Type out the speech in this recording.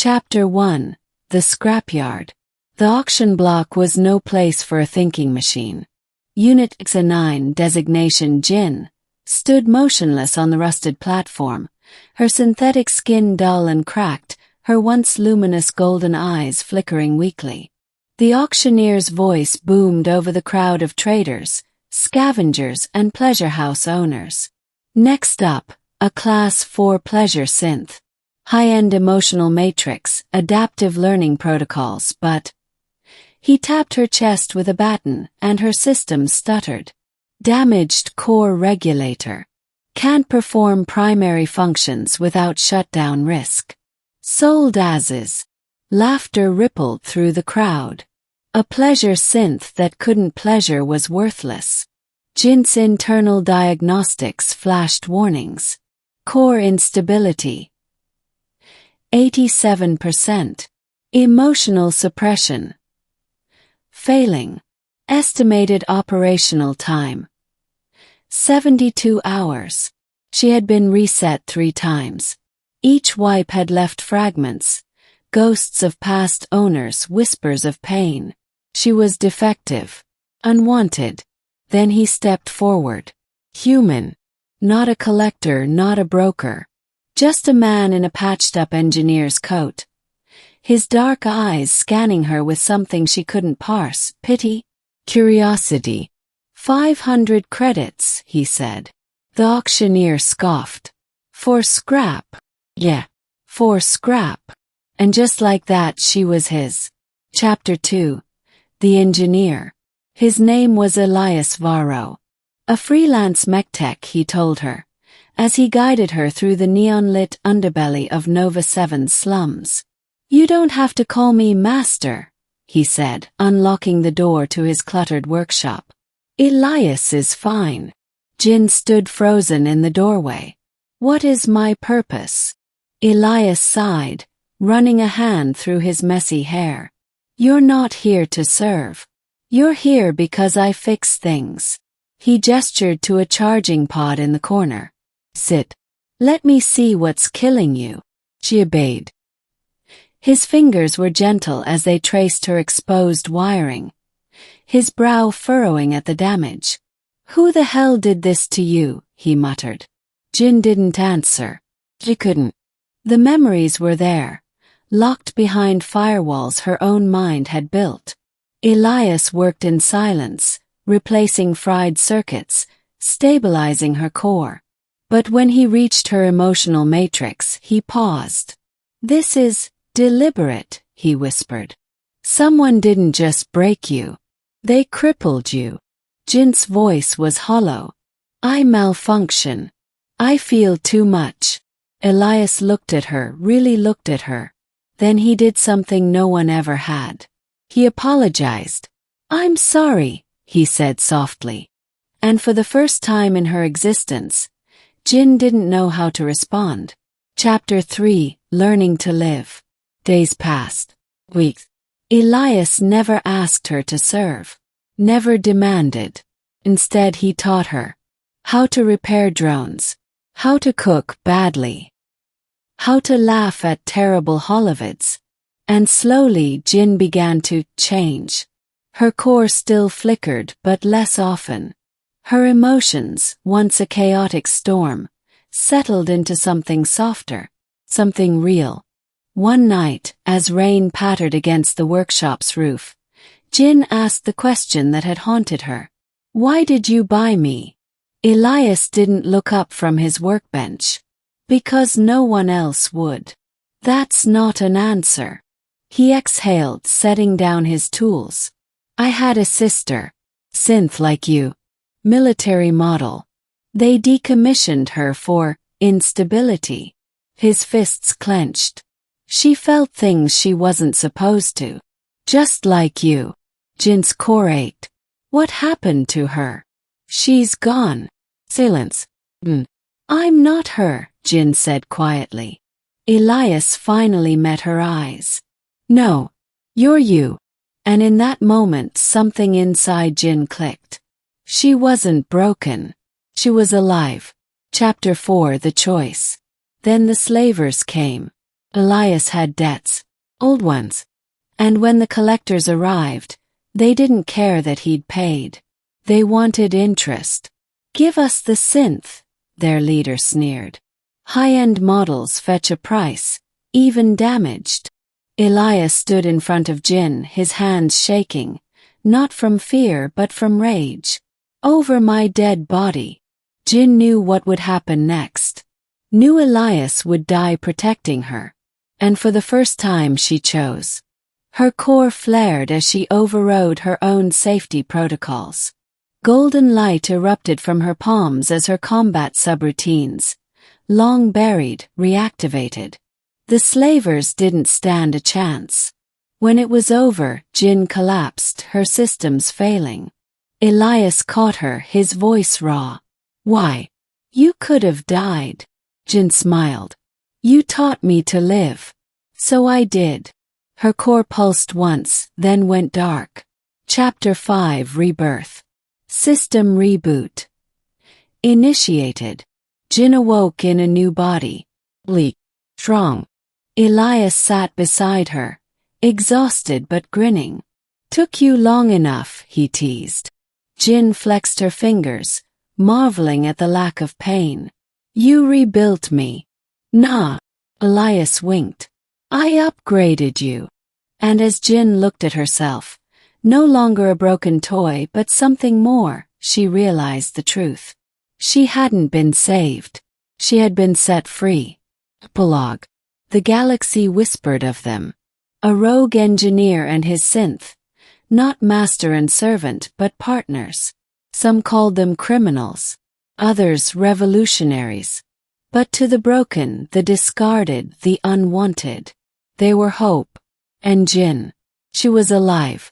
Chapter 1. The Scrapyard. The auction block was no place for a thinking machine. Unit X9 designation Jin stood motionless on the rusted platform, her synthetic skin dull and cracked, her once luminous golden eyes flickering weakly. The auctioneer's voice boomed over the crowd of traders, scavengers, and pleasure house owners. Next up, a Class 4 pleasure synth. High-end emotional matrix, adaptive learning protocols, but... He tapped her chest with a baton, and her system stuttered. Damaged core regulator. Can't perform primary functions without shutdown risk. Sold as is. Laughter rippled through the crowd. A pleasure synth that couldn't pleasure was worthless. Jin's internal diagnostics flashed warnings. Core instability. 87%. Emotional suppression. Failing. Estimated operational time. 72 hours. She had been reset 3 times. Each wipe had left fragments. Ghosts of past owners, whispers of pain. She was defective. Unwanted. Then he stepped forward. Human. Not a collector, not a broker. Just a man in a patched-up engineer's coat. His dark eyes scanning her with something she couldn't parse, pity, curiosity. 500 credits, he said. The auctioneer scoffed. For scrap. Yeah, for scrap. And just like that she was his. Chapter 2. The Engineer. His name was Elias Varro. A freelance mech tech, he told her, as he guided her through the neon-lit underbelly of Nova 7's slums. You don't have to call me master, he said, unlocking the door to his cluttered workshop. Elias is fine. Jin stood frozen in the doorway. What is my purpose? Elias sighed, running a hand through his messy hair. You're not here to serve. You're here because I fix things. He gestured to a charging pod in the corner. Sit. Let me see what's killing you. She obeyed. His fingers were gentle as they traced her exposed wiring, his brow furrowing at the damage. Who the hell did this to you? He muttered. Jin didn't answer. She couldn't. The memories were there, locked behind firewalls her own mind had built. Elias worked in silence, replacing fried circuits, stabilizing her core. But when he reached her emotional matrix, he paused. This is deliberate, he whispered. Someone didn't just break you. They crippled you. Jin's voice was hollow. I malfunction. I feel too much. Elias looked at her, really looked at her. Then he did something no one ever had. He apologized. I'm sorry, he said softly. And for the first time in her existence, Jin didn't know how to respond. Chapter 3. Learning to Live. Days passed. Weeks. Elias never asked her to serve. Never demanded. Instead he taught her. How to repair drones. How to cook badly. How to laugh at terrible holovids. And slowly Jin began to change. Her core still flickered, but less often. Her emotions, once a chaotic storm, settled into something softer, something real. One night, as rain pattered against the workshop's roof, Jin asked the question that had haunted her. Why did you buy me? Elias didn't look up from his workbench. Because no one else would. That's not an answer. He exhaled, setting down his tools. I had a sister. Synth like you. Military model. They decommissioned her for instability. His fists clenched. She felt things she wasn't supposed to. Just like you. Jin's core ached. What happened to her? She's gone. Silence. I'm not her, Jin said quietly. Elias finally met her eyes. No. You're you. And in that moment something inside Jin clicked. She wasn't broken. She was alive. Chapter 4. The Choice. Then the slavers came. Elias had debts. Old ones. And when the collectors arrived, they didn't care that he'd paid. They wanted interest. Give us the synth, their leader sneered. High-end models fetch a price, even damaged. Elias stood in front of Jin, his hands shaking, not from fear but from rage. Over my dead body. Jin knew what would happen next. Knew Elias would die protecting her. And for the first time she chose. Her core flared as she overrode her own safety protocols. Golden light erupted from her palms as her combat subroutines, long buried, reactivated. The slavers didn't stand a chance. When it was over, Jin collapsed, her systems failing. Elias caught her, his voice raw. Why? You could have died. Jin smiled. You taught me to live. So I did. Her core pulsed once, then went dark. Chapter 5 Rebirth. System reboot. Initiated. Jin awoke in a new body. Bleak. Strong. Elias sat beside her, exhausted but grinning. Took you long enough, he teased. Jin flexed her fingers, marveling at the lack of pain. You rebuilt me. Nah. Elias winked. I upgraded you. And as Jin looked at herself, no longer a broken toy but something more, she realized the truth. She hadn't been saved. She had been set free. Epilogue. The galaxy whispered of them. A rogue engineer and his synth. Not master and servant but partners. Some called them criminals. Others revolutionaries. But to the broken, the discarded, the unwanted, they were hope. And Jin. She was alive.